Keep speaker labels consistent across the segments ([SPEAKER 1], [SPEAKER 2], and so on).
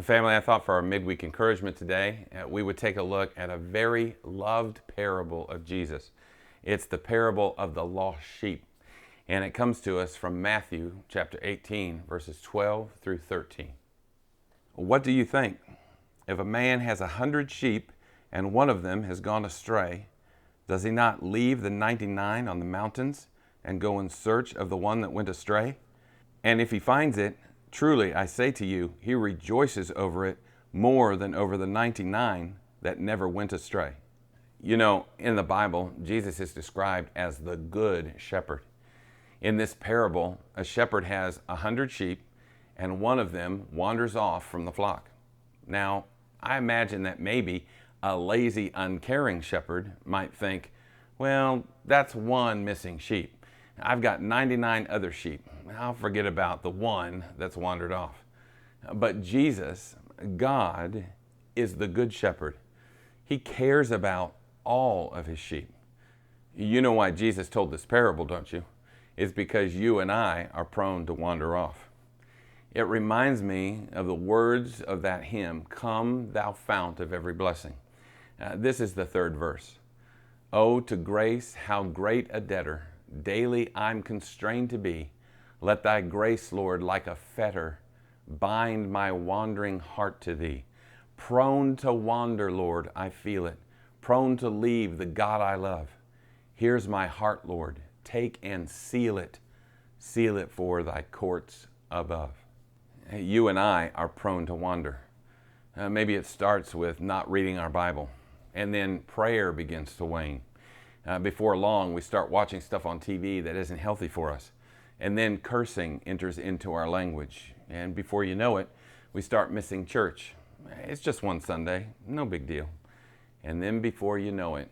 [SPEAKER 1] Family, I thought for our midweek encouragement today, we would take a look at a very loved parable of Jesus. It's the parable of the lost sheep, and it comes to us from Matthew chapter 18, verses 12 through 13. What do you think? If a man has 100 sheep and one of them has gone astray, does he not leave the 99 on the mountains and go in search of the one that went astray? And if he finds it, truly, I say to you, he rejoices over it more than over the 99 that never went astray. You know, in the Bible, Jesus is described as the good shepherd. In this parable, a shepherd has 100 sheep, and one of them wanders off from the flock. Now, I imagine that maybe a lazy, uncaring shepherd might think, well, that's one missing sheep. I've got 99 other sheep. I'll forget about the one that's wandered off. But Jesus, God, is the good shepherd. He cares about all of his sheep. You know why Jesus told this parable, don't you? It's because you and I are prone to wander off. It reminds me of the words of that hymn, "Come, thou fount of every blessing." This is the third verse. "Oh, to grace, how great a debtor daily I'm constrained to be. Let thy grace, Lord, like a fetter, bind my wandering heart to thee. Prone to wander, Lord, I feel it. Prone to leave the God I love. Here's my heart, Lord. Take and seal it. Seal it for thy courts above." You and I are prone to wander. Maybe it starts with not reading our Bible, and then prayer begins to wane. Before long, we start watching stuff on TV that isn't healthy for us. And then cursing enters into our language. And before you know it, we start missing church. It's just one Sunday, no big deal. And then before you know it,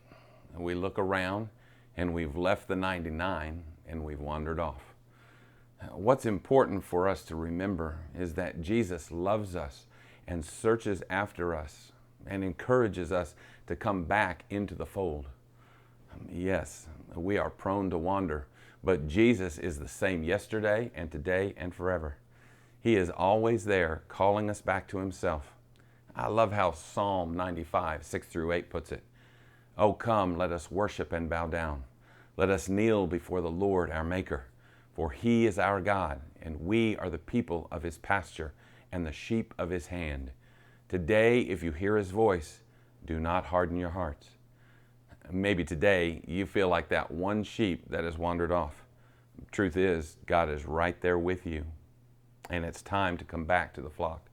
[SPEAKER 1] we look around and we've left the 99 and we've wandered off. What's important for us to remember is that Jesus loves us and searches after us and encourages us to come back into the fold. Yes, we are prone to wander, but Jesus is the same yesterday and today and forever. He is always there calling us back to himself. I love how Psalm 95, 6 through 8 puts it. "Oh, come, let us worship and bow down. Let us kneel before the Lord our Maker. For he is our God, and we are the people of his pasture and the sheep of his hand. Today, if you hear his voice, do not harden your hearts." Maybe today you feel like that one sheep that has wandered off. Truth is, God is right there with you, and it's time to come back to the flock.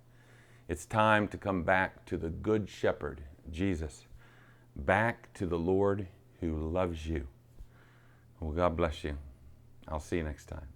[SPEAKER 1] It's time to come back to the good shepherd, Jesus, back to the Lord who loves you. Well, God bless you. I'll see you next time.